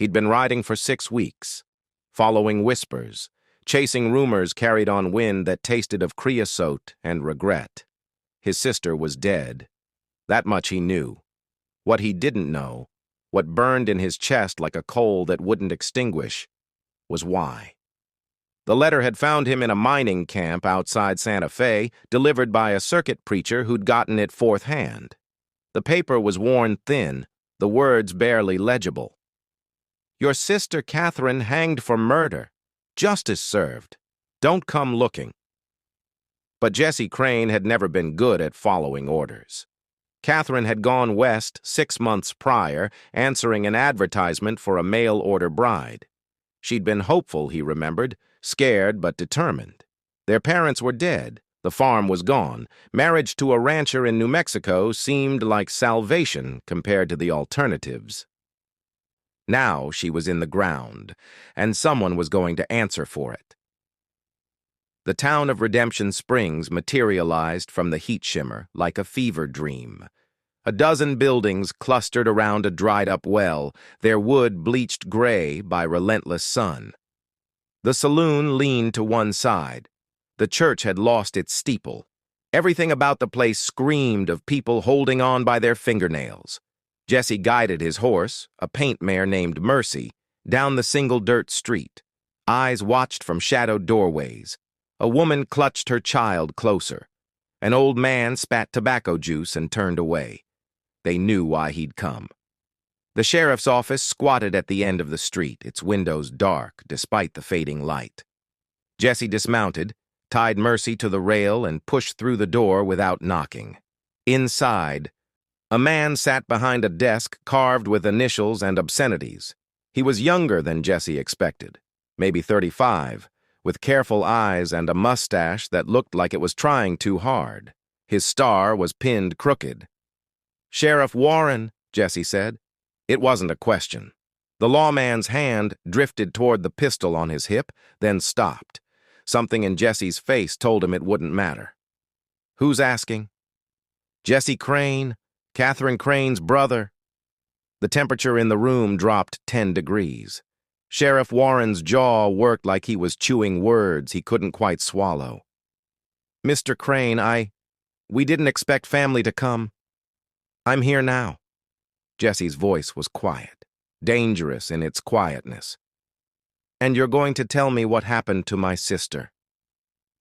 He'd been riding for 6 weeks, following whispers, chasing rumors carried on wind that tasted of creosote and regret. His sister was dead. That much he knew. What he didn't know, what burned in his chest like a coal that wouldn't extinguish, was why. The letter had found him in a mining camp outside Santa Fe, delivered by a circuit preacher who'd gotten it fourth hand. The paper was worn thin, the words barely legible. Your sister Catherine hanged for murder. Justice served. Don't come looking. But Jesse Crane had never been good at following orders. Catherine had gone west 6 months prior, answering an advertisement for a mail-order bride. She'd been hopeful, he remembered, scared but determined. Their parents were dead. The farm was gone. Marriage to a rancher in New Mexico seemed like salvation compared to the alternatives. Now she was in the ground, and someone was going to answer for it. The town of Redemption Springs materialized from the heat shimmer like a fever dream. A dozen buildings clustered around a dried-up well, their wood bleached gray by relentless sun. The saloon leaned to one side. The church had lost its steeple. Everything about the place screamed of people holding on by their fingernails. Jesse guided his horse, a paint mare named Mercy, down the single dirt street. Eyes watched from shadowed doorways. A woman clutched her child closer. An old man spat tobacco juice and turned away. They knew why he'd come. The sheriff's office squatted at the end of the street, its windows dark despite the fading light. Jesse dismounted, tied Mercy to the rail, and pushed through the door without knocking. Inside, a man sat behind a desk carved with initials and obscenities. He was younger than Jesse expected, maybe 35, with careful eyes and a mustache that looked like it was trying too hard. His star was pinned crooked. Sheriff Warren, Jesse said. It wasn't a question. The lawman's hand drifted toward the pistol on his hip, then stopped. Something in Jesse's face told him it wouldn't matter. Who's asking? Jesse Crane, Catherine Crane's brother. The temperature in the room dropped 10 degrees. Sheriff Warren's jaw worked like he was chewing words he couldn't quite swallow. Mr. Crane, we didn't expect family to come. I'm here now. Jesse's voice was quiet, dangerous in its quietness. And you're going to tell me what happened to my sister.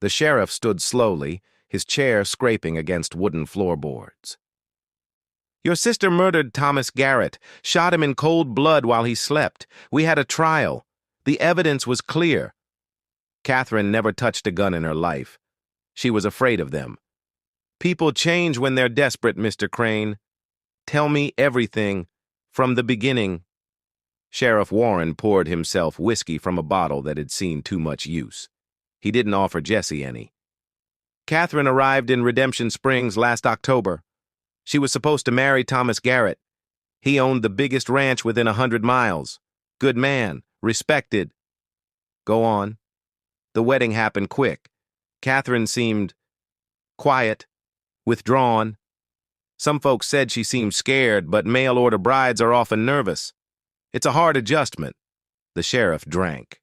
The sheriff stood slowly, his chair scraping against wooden floorboards. Your sister murdered Thomas Garrett, shot him in cold blood while he slept. We had a trial. The evidence was clear. Catherine never touched a gun in her life. She was afraid of them. People change when they're desperate, Mr. Crane. Tell me everything, from the beginning. Sheriff Warren poured himself whiskey from a bottle that had seen too much use. He didn't offer Jesse any. Catherine arrived in Redemption Springs last October. She was supposed to marry Thomas Garrett. He owned the biggest ranch within 100 miles. Good man, respected. Go on. The wedding happened quick. Catherine seemed quiet, withdrawn. Some folks said she seemed scared, but mail-order brides are often nervous. It's a hard adjustment. The sheriff drank.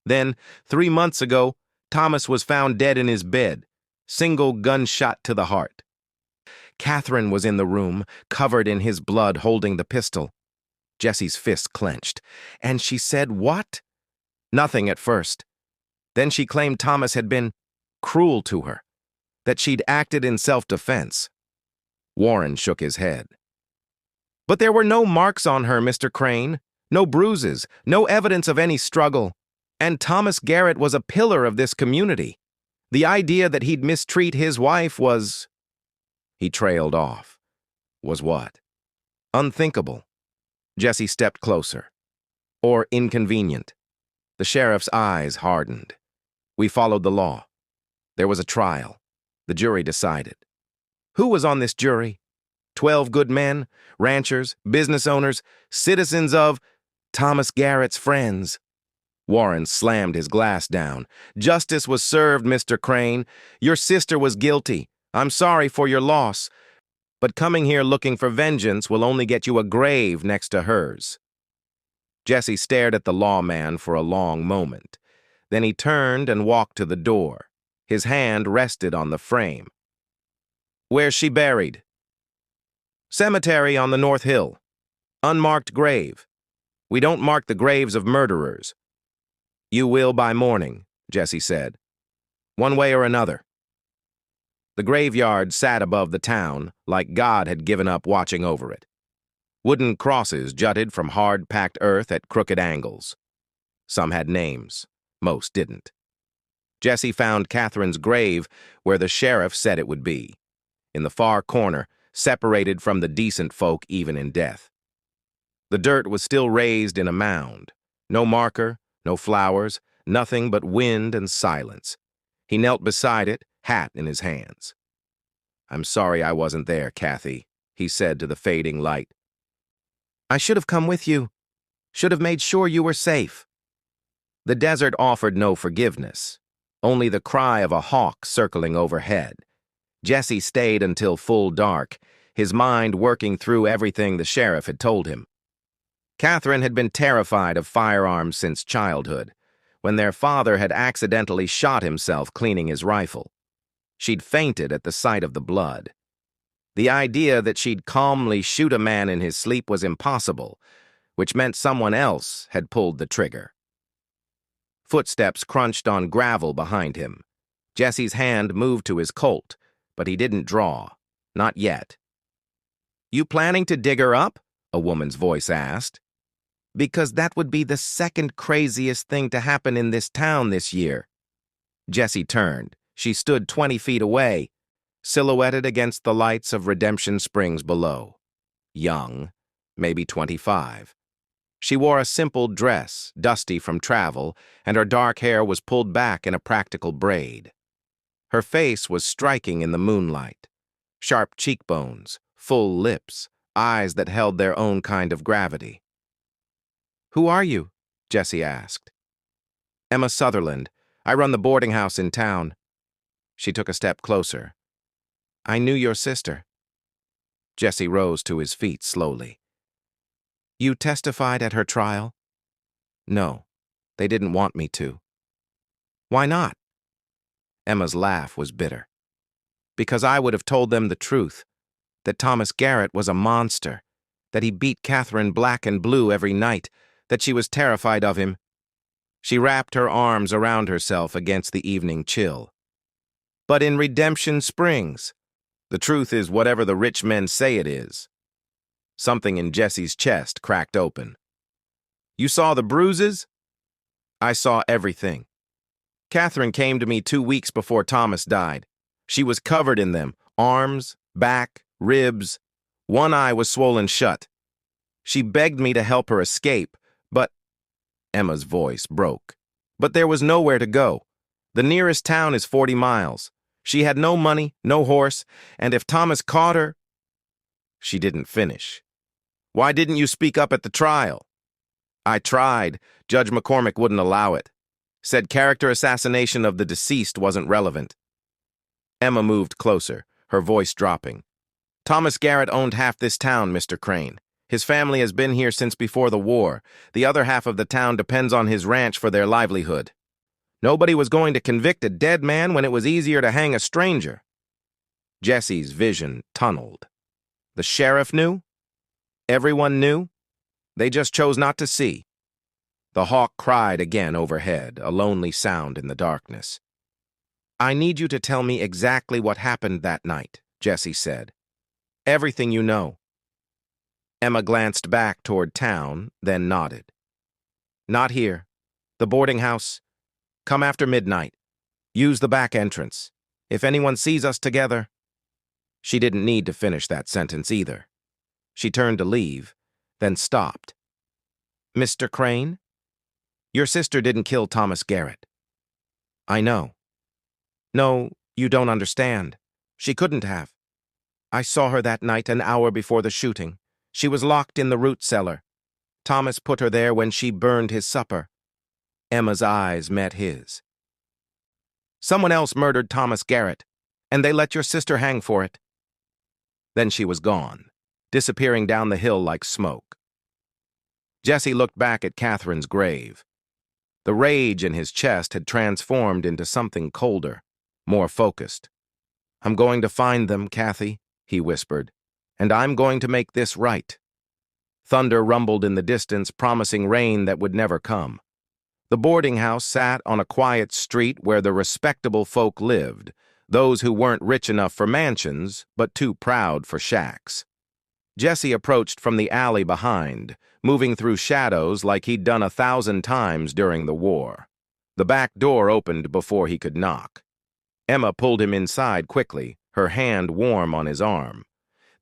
Then, 3 months ago, Thomas was found dead in his bed, single gunshot to the heart. Catherine was in the room, covered in his blood, holding the pistol. Jesse's fist clenched. And she said what? Nothing at first. Then she claimed Thomas had been cruel to her, that she'd acted in self-defense. Warren shook his head. But there were no marks on her, Mr. Crane. No bruises, no evidence of any struggle. And Thomas Garrett was a pillar of this community. The idea that he'd mistreat his wife was... He trailed off. Was what? Unthinkable. Jesse stepped closer. Or inconvenient. The sheriff's eyes hardened. We followed the law. There was a trial. The jury decided. Who was on this jury? 12 good men, ranchers, business owners, citizens of Thomas Garrett's friends. Warren slammed his glass down. Justice was served, Mr. Crane. Your sister was guilty. I'm sorry for your loss. But coming here looking for vengeance will only get you a grave next to hers. Jesse stared at the lawman for a long moment. Then he turned and walked to the door. His hand rested on the frame. "Where's she buried?" "Cemetery on the North Hill. Unmarked grave. We don't mark the graves of murderers." "You will by morning," Jesse said. "One way or another." The graveyard sat above the town, like God had given up watching over it. Wooden crosses jutted from hard-packed earth at crooked angles. Some had names. Most didn't. Jesse found Catherine's grave where the sheriff said it would be, in the far corner, separated from the decent folk even in death. The dirt was still raised in a mound. No marker, no flowers, nothing but wind and silence. He knelt beside it, hat in his hands. "I'm sorry I wasn't there, Kathy," he said to the fading light. "I should have come with you. Should have made sure you were safe." The desert offered no forgiveness, only the cry of a hawk circling overhead. Jesse stayed until full dark, his mind working through everything the sheriff had told him. Catherine had been terrified of firearms since childhood, when their father had accidentally shot himself cleaning his rifle. She'd fainted at the sight of the blood. The idea that she'd calmly shoot a man in his sleep was impossible, which meant someone else had pulled the trigger. Footsteps crunched on gravel behind him. Jesse's hand moved to his Colt, but he didn't draw. Not yet. "You planning to dig her up?" a woman's voice asked. "Because that would be the second craziest thing to happen in this town this year." Jesse turned. She stood 20 feet away, silhouetted against the lights of Redemption Springs below. Young, maybe 25. She wore a simple dress, dusty from travel, and her dark hair was pulled back in a practical braid. Her face was striking in the moonlight. Sharp cheekbones, full lips, eyes that held their own kind of gravity. "Who are you?" Jesse asked. "Emma Sutherland. I run the boarding house in town." She took a step closer. "I knew your sister." Jesse rose to his feet slowly. "You testified at her trial?" "No, they didn't want me to." "Why not?" Emma's laugh was bitter. "Because I would have told them the truth, that Thomas Garrett was a monster, that he beat Catherine black and blue every night, that she was terrified of him." She wrapped her arms around herself against the evening chill. "But in Redemption Springs, the truth is whatever the rich men say it is." Something in Jesse's chest cracked open. "You saw the bruises?" "I saw everything. Catherine came to me 2 weeks before Thomas died. She was covered in them, arms, back, ribs. One eye was swollen shut. She begged me to help her escape, but—" Emma's voice broke. "But there was nowhere to go. The nearest town is 40 miles. She had no money, no horse, and if Thomas caught her—" She didn't finish. "Why didn't you speak up at the trial?" "I tried. Judge McCormick wouldn't allow it. Said character assassination of the deceased wasn't relevant." Emma moved closer, her voice dropping. "Thomas Garrett owned half this town, Mr. Crane. His family has been here since before the war. The other half of the town depends on his ranch for their livelihood. Nobody was going to convict a dead man when it was easier to hang a stranger." Jesse's vision tunneled. The sheriff knew? Everyone knew? They just chose not to see. The hawk cried again overhead, a lonely sound in the darkness. "I need you to tell me exactly what happened that night," Jesse said. "Everything you know." Emma glanced back toward town, then nodded. "Not here. The boarding house. Come after midnight. Use the back entrance. If anyone sees us together—" She didn't need to finish that sentence either. She turned to leave, then stopped. "Mr. Crane? Your sister didn't kill Thomas Garrett." "I know." "No, you don't understand. She couldn't have. I saw her that night an hour before the shooting. She was locked in the root cellar. Thomas put her there when she burned his supper." Emma's eyes met his. "Someone else murdered Thomas Garrett, and they let your sister hang for it." Then she was gone, disappearing down the hill like smoke. Jesse looked back at Catherine's grave. The rage in his chest had transformed into something colder, more focused. "I'm going to find them, Kathy," he whispered, "and I'm going to make this right." Thunder rumbled in the distance, promising rain that would never come. The boarding house sat on a quiet street where the respectable folk lived, those who weren't rich enough for mansions, but too proud for shacks. Jesse approached from the alley behind, moving through shadows like he'd done 1,000 times during the war. The back door opened before he could knock. Emma pulled him inside quickly, her hand warm on his arm.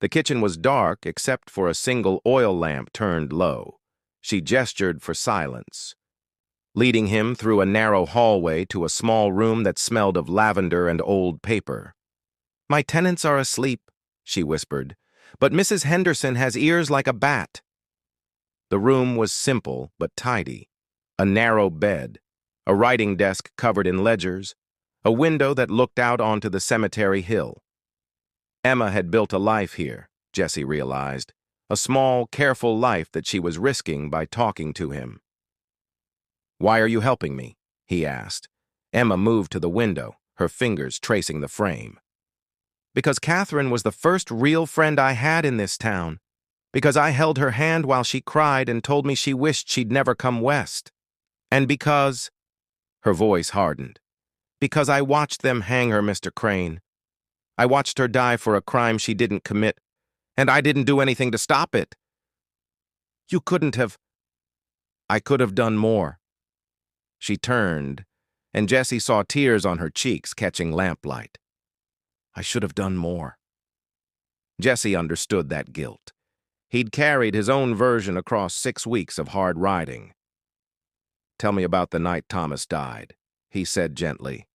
The kitchen was dark except for a single oil lamp turned low. She gestured for silence, leading him through a narrow hallway to a small room that smelled of lavender and old paper. "My tenants are asleep," she whispered, "but Mrs. Henderson has ears like a bat." The room was simple but tidy. A narrow bed, a writing desk covered in ledgers, a window that looked out onto the cemetery hill. Emma had built a life here, Jesse realized, a small, careful life that she was risking by talking to him. "Why are you helping me?" he asked. Emma moved to the window, her fingers tracing the frame. "Because Catherine was the first real friend I had in this town. Because I held her hand while she cried and told me she wished she'd never come west. And because—" her voice hardened. "Because I watched them hang her, Mr. Crane. I watched her die for a crime she didn't commit, and I didn't do anything to stop it. You couldn't have—" "I could have done more." She turned, and Jesse saw tears on her cheeks catching lamplight. "I should have done more." Jesse understood that guilt. He'd carried his own version across 6 weeks of hard riding. "Tell me about the night Thomas died," he said gently.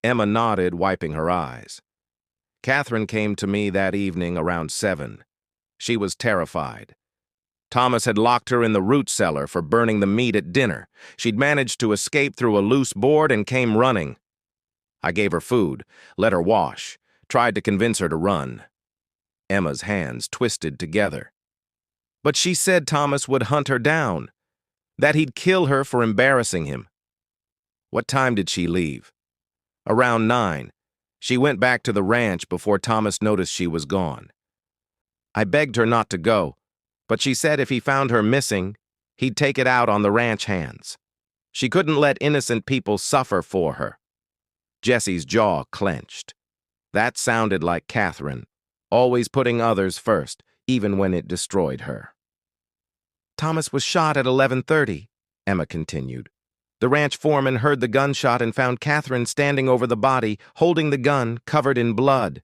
Emma nodded, wiping her eyes. "Catherine came to me that evening around 7. She was terrified. Thomas had locked her in the root cellar for burning the meat at dinner. She'd managed to escape through a loose board and came running. I gave her food, let her wash, tried to convince her to run." Emma's hands twisted together. "But she said Thomas would hunt her down, that he'd kill her for embarrassing him." "What time did she leave?" "Around 9. She went back to the ranch before Thomas noticed she was gone. I begged her not to go, but she said if he found her missing, he'd take it out on the ranch hands. She couldn't let innocent people suffer for her." Jesse's jaw clenched. That sounded like Catherine, always putting others first, even when it destroyed her. "Thomas was shot at 11:30, Emma continued. "The ranch foreman heard the gunshot and found Catherine standing over the body, holding the gun, covered in blood.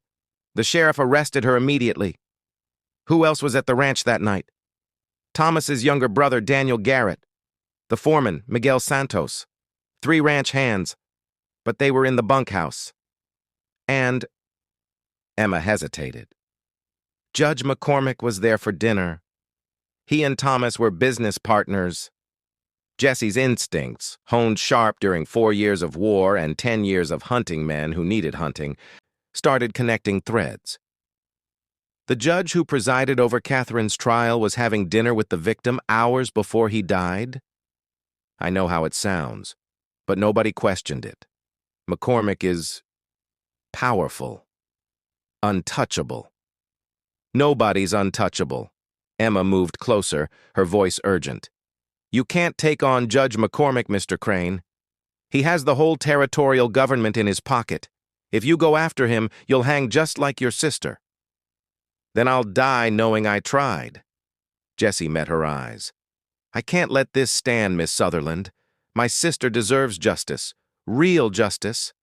The sheriff arrested her immediately." "Who else was at the ranch that night?" "Thomas's younger brother, Daniel Garrett. The foreman, Miguel Santos. 3 ranch hands, but they were in the bunkhouse. And—" Emma hesitated. "Judge McCormick was there for dinner. He and Thomas were business partners." Jesse's instincts, honed sharp during 4 years of war and 10 years of hunting men who needed hunting, started connecting threads. The judge who presided over Catherine's trial was having dinner with the victim hours before he died? I know how it sounds, but nobody questioned it. McCormick is powerful, untouchable. Nobody's untouchable. Emma moved closer, her voice urgent. "You can't take on Judge McCormick, Mr. Crane. He has the whole territorial government in his pocket. If you go after him, you'll hang just like your sister." "Then I'll die knowing I tried." Jesse met her eyes. "I can't let this stand, Miss Sutherland. My sister deserves justice. Real justice."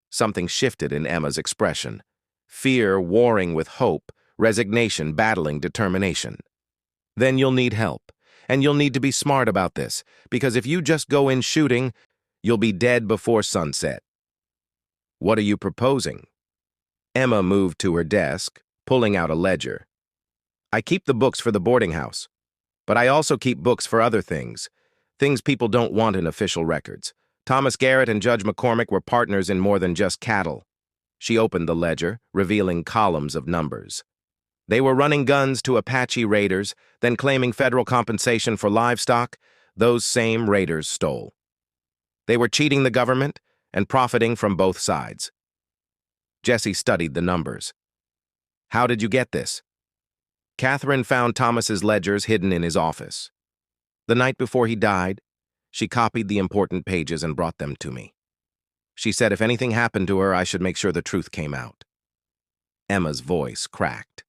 Something shifted in Emma's expression. Fear warring with hope, resignation battling determination. "Then you'll need help. And you'll need to be smart about this, because if you just go in shooting, you'll be dead before sunset." "What are you proposing?" Emma moved to her desk, pulling out a ledger. "I keep the books for the boarding house, but I also keep books for other things people don't want in official records. Thomas Garrett and Judge McCormick were partners in more than just cattle." She opened the ledger, revealing columns of numbers. They were running guns to Apache raiders, then claiming federal compensation for livestock those same raiders stole. They were cheating the government and profiting from both sides. Jesse studied the numbers. How did you get this? Catherine found Thomas's ledgers hidden in his office. The night before he died, she copied the important pages and brought them to me. She said if anything happened to her, I should make sure the truth came out. Emma's voice cracked.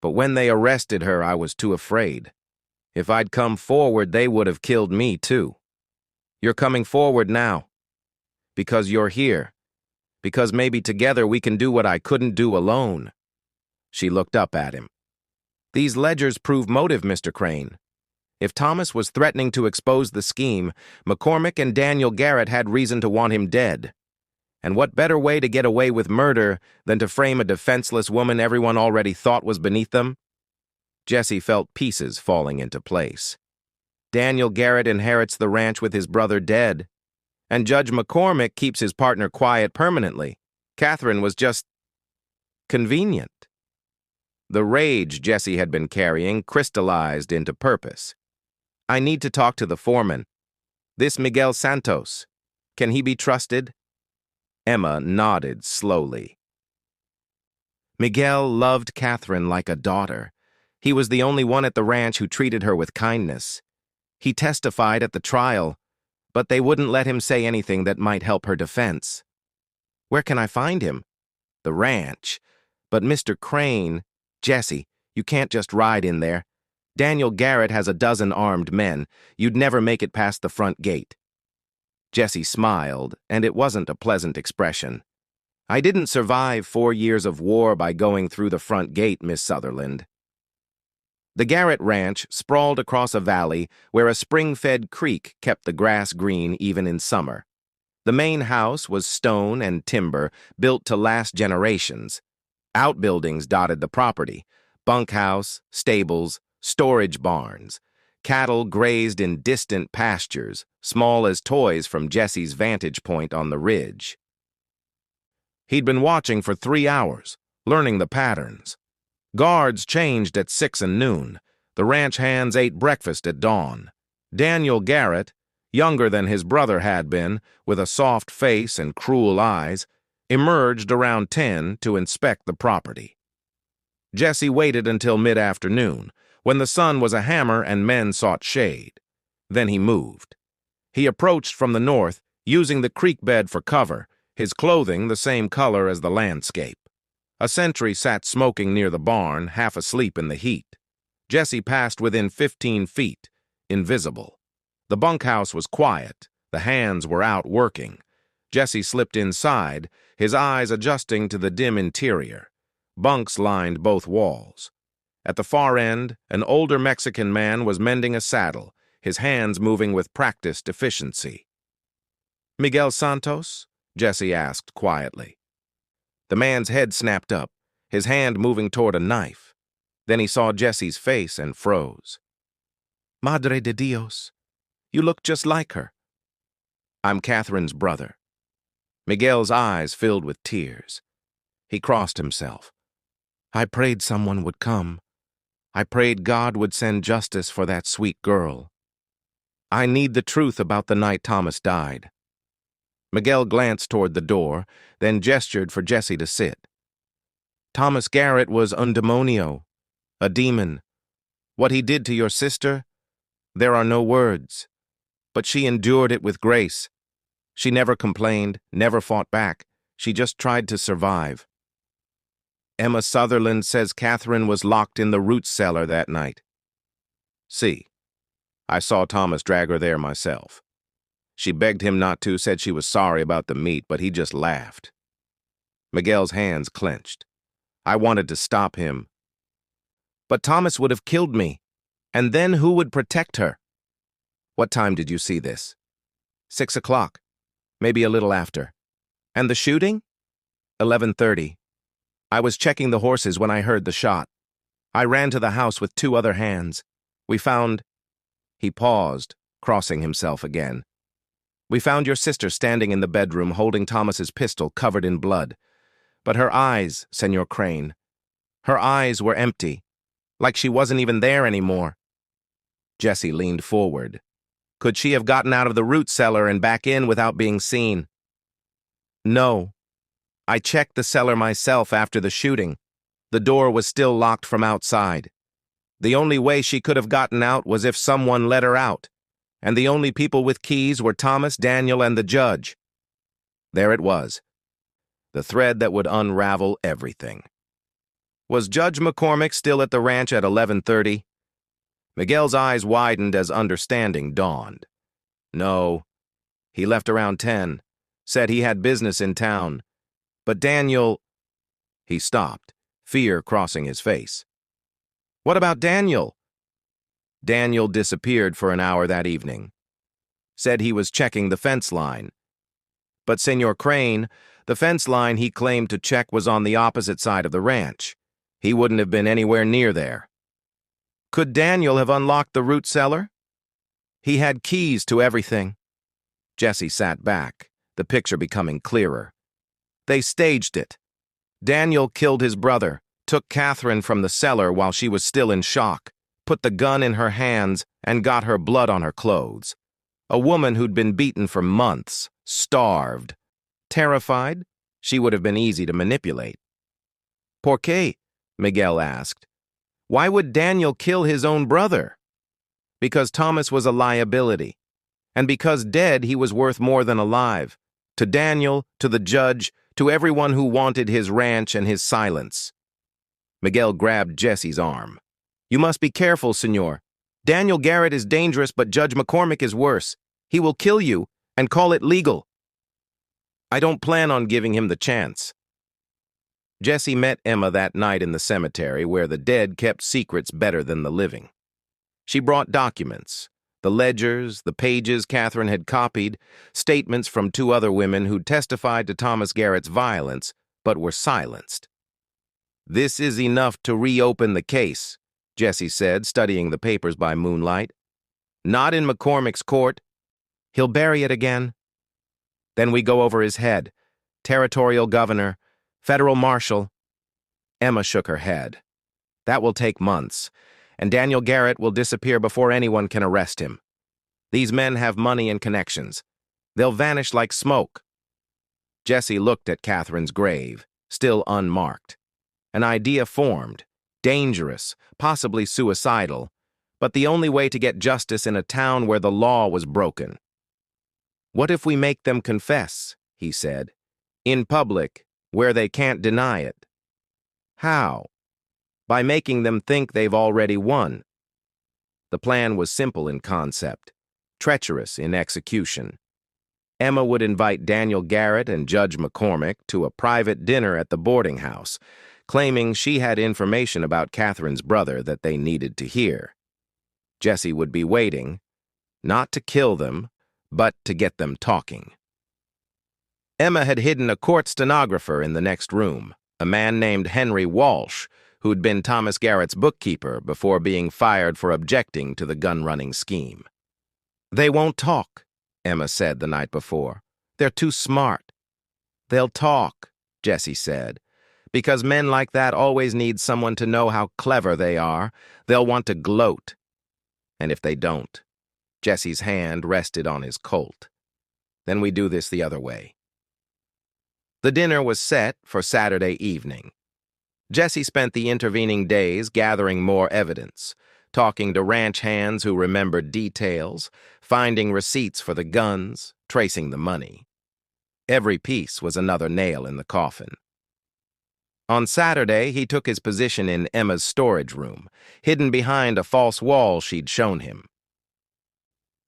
But when they arrested her, I was too afraid. If I'd come forward, they would have killed me too. You're coming forward now. Because you're here. Because maybe together we can do what I couldn't do alone. She looked up at him. These ledgers prove motive, Mr. Crane. If Thomas was threatening to expose the scheme, McCormick and Daniel Garrett had reason to want him dead. And what better way to get away with murder than to frame a defenseless woman everyone already thought was beneath them? Jesse felt pieces falling into place. Daniel Garrett inherits the ranch with his brother dead, and Judge McCormick keeps his partner quiet permanently. Catherine was just convenient. The rage Jesse had been carrying crystallized into purpose. I need to talk to the foreman. This Miguel Santos. Can he be trusted? Emma nodded slowly. Miguel loved Catherine like a daughter. He was the only one at the ranch who treated her with kindness. He testified at the trial, but they wouldn't let him say anything that might help her defense. Where can I find him? The ranch. But Mr. Crane, Jesse, you can't just ride in there. Daniel Garrett has a dozen armed men. You'd never make it past the front gate. Jesse smiled, and it wasn't a pleasant expression. I didn't survive 4 years of war by going through the front gate, Miss Sutherland. The Garrett Ranch sprawled across a valley where a spring-fed creek kept the grass green even in summer. The main house was stone and timber, built to last generations. Outbuildings dotted the property: bunkhouse, stables, storage barns. Cattle grazed in distant pastures, small as toys from Jesse's vantage point on the ridge. He'd been watching for 3 hours, learning the patterns. Guards changed at 6 and noon. The ranch hands ate breakfast at dawn. Daniel Garrett, younger than his brother had been, with a soft face and cruel eyes, emerged around 10 to inspect the property. Jesse waited until mid-afternoon, when the sun was a hammer and men sought shade. Then he moved. He approached from the north, using the creek bed for cover, his clothing the same color as the landscape. A sentry sat smoking near the barn, half asleep in the heat. Jesse passed within 15 feet, invisible. The bunkhouse was quiet. The hands were out working. Jesse slipped inside, his eyes adjusting to the dim interior. Bunks lined both walls. At the far end, an older Mexican man was mending a saddle, his hands moving with practiced efficiency. Miguel Santos? Jesse asked quietly. The man's head snapped up, his hand moving toward a knife. Then he saw Jesse's face and froze. Madre de Dios, you look just like her. I'm Catherine's brother. Miguel's eyes filled with tears. He crossed himself. I prayed someone would come. I prayed God would send justice for that sweet girl. I need the truth about the night Thomas died. Miguel glanced toward the door, then gestured for Jesse to sit. Thomas Garrett was un demonio, a demon. What he did to your sister, there are no words. But she endured it with grace. She never complained, never fought back. She just tried to survive. Emma Sutherland says Catherine was locked in the root cellar that night. See, I saw Thomas drag her there myself. She begged him not to, said she was sorry about the meat, but he just laughed. Miguel's hands clenched. I wanted to stop him. But Thomas would have killed me, and then who would protect her? What time did you see this? 6 o'clock, maybe a little after. And the shooting? 11:30. I was checking the horses when I heard the shot. I ran to the house with 2 other hands. We found... He paused, crossing himself again. We found your sister standing in the bedroom holding Thomas's pistol covered in blood. But her eyes, Senor Crane, Her eyes were empty, like she wasn't even there anymore. Jesse leaned forward. Could she have gotten out of the root cellar and back in without being seen? No. I checked the cellar myself after the shooting. The door was still locked from outside. The only way she could have gotten out was if someone let her out, and the only people with keys were Thomas, Daniel, and the judge. There it was, the thread that would unravel everything. Was Judge McCormick still at the ranch at 11:30? Miguel's eyes widened as understanding dawned. No. He left around 10, said he had business in town. But Daniel... He stopped, fear crossing his face. What about Daniel? Daniel disappeared for an hour that evening. Said he was checking the fence line. But Senor Crane, the fence line he claimed to check was on the opposite side of the ranch. He wouldn't have been anywhere near there. Could Daniel have unlocked the root cellar? He had keys to everything. Jesse sat back, the picture becoming clearer. They staged it. Daniel killed his brother, took Catherine from the cellar while she was still in shock, put the gun in her hands, and got her blood on her clothes. A woman who'd been beaten for months, starved. Terrified, she would have been easy to manipulate. ¿Por qué? Miguel asked. Why would Daniel kill his own brother? Because Thomas was a liability, and because dead he was worth more than alive. To Daniel, to the judge, to everyone who wanted his ranch and his silence. Miguel grabbed Jesse's arm. You must be careful, senor. Daniel Garrett is dangerous, but Judge McCormick is worse. He will kill you and call it legal. I don't plan on giving him the chance. Jesse met Emma that night in the cemetery where the dead kept secrets better than the living. She brought documents, the ledgers, the pages Catherine had copied, statements from 2 other women who'd testified to Thomas Garrett's violence, but were silenced. This is enough to reopen the case, Jesse said, studying the papers by moonlight. Not in McCormick's court. He'll bury it again. Then we go over his head. Territorial governor, federal marshal. Emma shook her head. That will take months, and Daniel Garrett will disappear before anyone can arrest him. These men have money and connections. They'll vanish like smoke. Jesse looked at Catherine's grave, still unmarked. An idea formed, dangerous, possibly suicidal, but the only way to get justice in a town where the law was broken. What if we make them confess, he said, in public, where they can't deny it? How? By making them think they've already won. The plan was simple in concept, treacherous in execution. Emma would invite Daniel Garrett and Judge McCormick to a private dinner at the boarding house, claiming she had information about Catherine's brother that they needed to hear. Jesse would be waiting, not to kill them, but to get them talking. Emma had hidden a court stenographer in the next room, a man named Henry Walsh, who'd been Thomas Garrett's bookkeeper before being fired for objecting to the gun-running scheme. They won't talk, Emma said the night before. They're too smart. They'll talk, Jesse said, because men like that always need someone to know how clever they are. They'll want to gloat. And if they don't, Jesse's hand rested on his Colt. Then we do this the other way. The dinner was set for Saturday evening. Jesse spent the intervening days gathering more evidence, talking to ranch hands who remembered details, finding receipts for the guns, tracing the money. Every piece was another nail in the coffin. On Saturday, he took his position in Emma's storage room, hidden behind a false wall she'd shown him.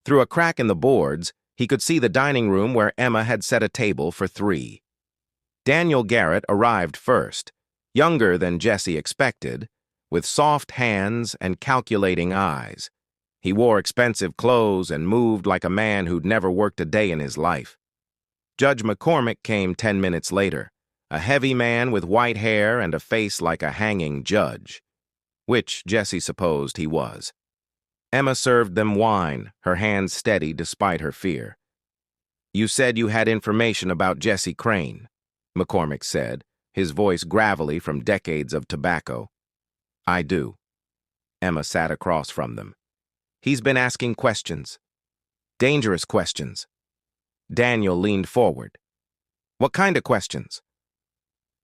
Through a crack in the boards, he could see the dining room where Emma had set a table for 3. Daniel Garrett arrived first, younger than Jesse expected, with soft hands and calculating eyes. He wore expensive clothes and moved like a man who'd never worked a day in his life. Judge McCormick came 10 minutes later, a heavy man with white hair and a face like a hanging judge, which Jesse supposed he was. Emma served them wine, her hands steady despite her fear. You said you had information about Jesse Crane, McCormick said, his voice gravelly from decades of tobacco. I do. Emma sat across from them. He's been asking questions. Dangerous questions. Daniel leaned forward. What kind of questions?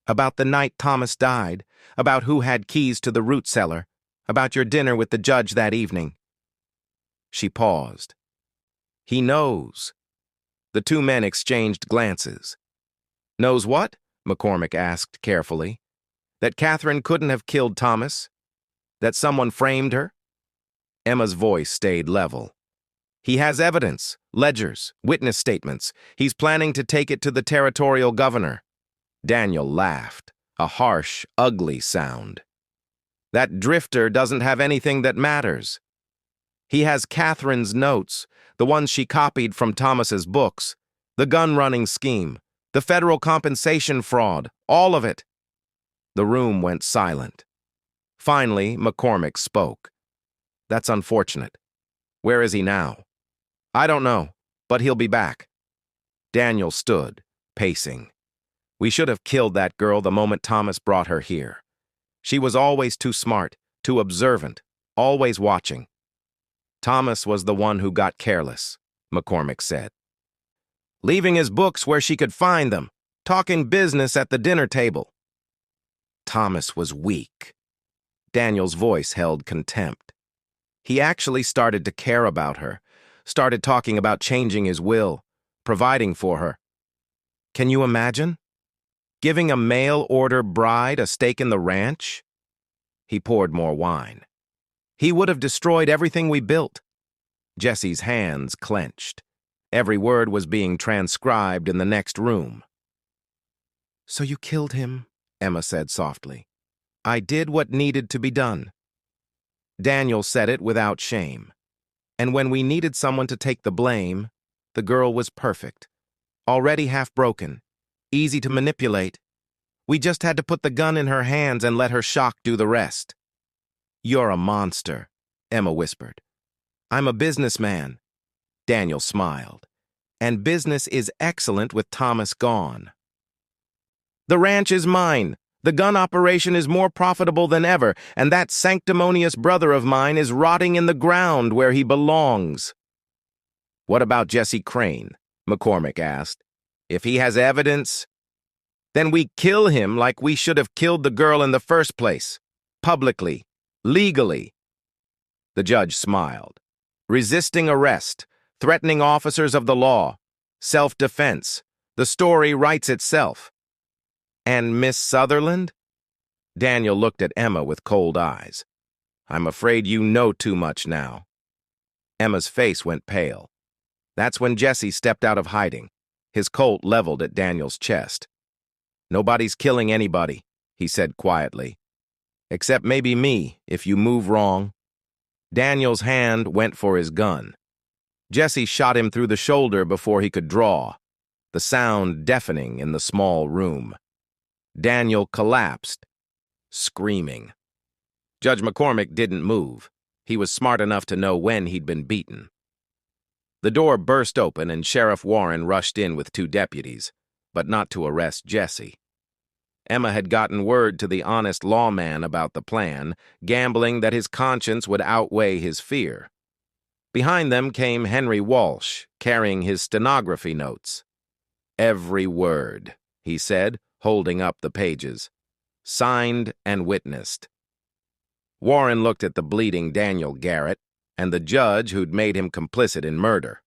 About the night Thomas died, about who had keys to the root cellar, about your dinner with the judge that evening. She paused. He knows. The two men exchanged glances. Knows what? McCormick asked carefully. That Catherine couldn't have killed Thomas? That someone framed her? Emma's voice stayed level. He has evidence, ledgers, witness statements. He's planning to take it to the territorial governor. Daniel laughed, a harsh, ugly sound. That drifter doesn't have anything that matters. He has Catherine's notes, the ones she copied from Thomas's books, the gun-running scheme, the federal compensation fraud, all of it. The room went silent. Finally, McCormick spoke. That's unfortunate. Where is he now? I don't know, but he'll be back. Daniel stood, pacing. We should have killed that girl the moment Thomas brought her here. She was always too smart, too observant, always watching. Thomas was the one who got careless, McCormick said. Leaving his books where she could find them, talking business at the dinner table. Thomas was weak. Daniel's voice held contempt. He actually started to care about her, started talking about changing his will, providing for her. Can you imagine? Giving a mail-order bride a stake in the ranch? He poured more wine. He would have destroyed everything we built. Jesse's hands clenched. Every word was being transcribed in the next room. So you killed him, Emma said softly. I did what needed to be done. Daniel said it without shame. And when we needed someone to take the blame, the girl was perfect. Already half broken. Easy to manipulate. We just had to put the gun in her hands and let her shock do the rest. You're a monster, Emma whispered. I'm a businessman. Daniel smiled. And business is excellent with Thomas gone. The ranch is mine. The gun operation is more profitable than ever, and that sanctimonious brother of mine is rotting in the ground where he belongs. What about Jesse Crane? McCormick asked. If he has evidence, then we kill him like we should have killed the girl in the first place. Publicly. Legally. The judge smiled. Resisting arrest. Threatening officers of the law. Self-defense. The story writes itself. And Miss Sutherland? Daniel looked at Emma with cold eyes. I'm afraid you know too much now. Emma's face went pale. That's when Jesse stepped out of hiding, his Colt leveled at Daniel's chest. Nobody's killing anybody, he said quietly. Except maybe me, if you move wrong. Daniel's hand went for his gun. Jesse shot him through the shoulder before he could draw, the sound deafening in the small room. Daniel collapsed, screaming. Judge McCormick didn't move. He was smart enough to know when he'd been beaten. The door burst open and Sheriff Warren rushed in with 2 deputies, but not to arrest Jesse. Emma had gotten word to the honest lawman about the plan, gambling that his conscience would outweigh his fear. Behind them came Henry Walsh, carrying his stenography notes. Every word, he said, holding up the pages. Signed and witnessed. Warren looked at the bleeding Daniel Garrett and the judge who'd made him complicit in murder.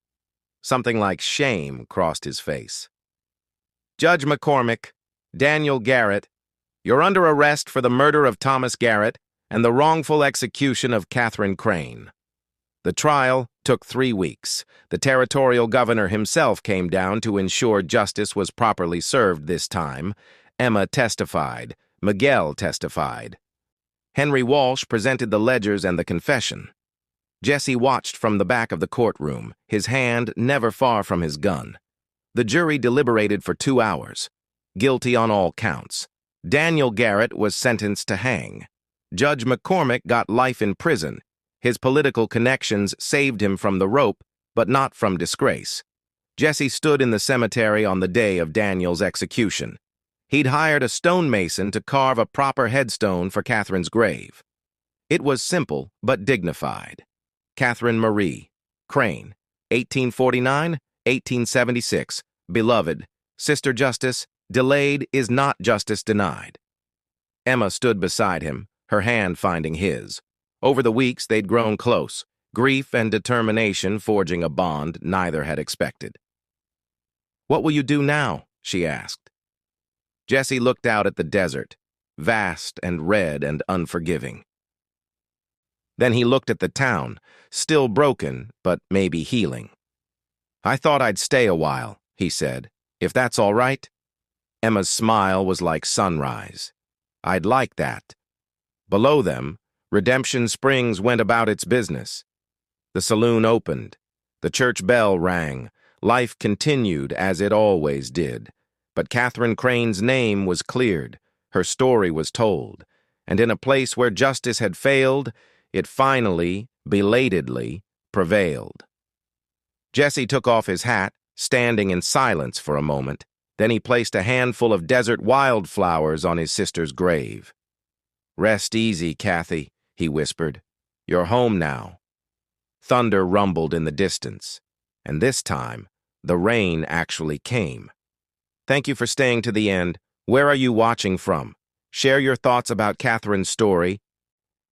Something like shame crossed his face. Judge McCormick, Daniel Garrett, you're under arrest for the murder of Thomas Garrett and the wrongful execution of Catherine Crane. The trial took 3 weeks. The territorial governor himself came down to ensure justice was properly served this time. Emma testified. Miguel testified. Henry Walsh presented the ledgers and the confession. Jesse watched from the back of the courtroom, his hand never far from his gun. The jury deliberated for 2 hours. Guilty on all counts. Daniel Garrett was sentenced to hang. Judge McCormick got life in prison. His political connections saved him from the rope, but not from disgrace. Jesse stood in the cemetery on the day of Daniel's execution. He'd hired a stonemason to carve a proper headstone for Catherine's grave. It was simple but dignified. Catherine Marie, Crane, 1849-1876, beloved, Sister Justice, delayed is not justice denied. Emma stood beside him, her hand finding his. Over the weeks, they'd grown close, grief and determination forging a bond neither had expected. "What will you do now?" she asked. Jesse looked out at the desert, vast and red and unforgiving. Then he looked at the town, still broken, but maybe healing. "I thought I'd stay a while," he said, "if that's all right." Emma's smile was like sunrise. "I'd like that." Below them, Redemption Springs went about its business. The saloon opened. The church bell rang. Life continued as it always did. But Catherine Crane's name was cleared. Her story was told. And in a place where justice had failed, it finally, belatedly, prevailed. Jesse took off his hat, standing in silence for a moment. Then he placed a handful of desert wildflowers on his sister's grave. "Rest easy, Kathy," he whispered. "You're home now." Thunder rumbled in the distance, and this time, the rain actually came. Thank you for staying to the end. Where are you watching from? Share your thoughts about Catherine's story.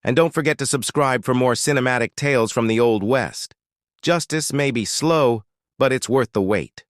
And don't forget to subscribe for more cinematic tales from the Old West. Justice may be slow, but it's worth the wait.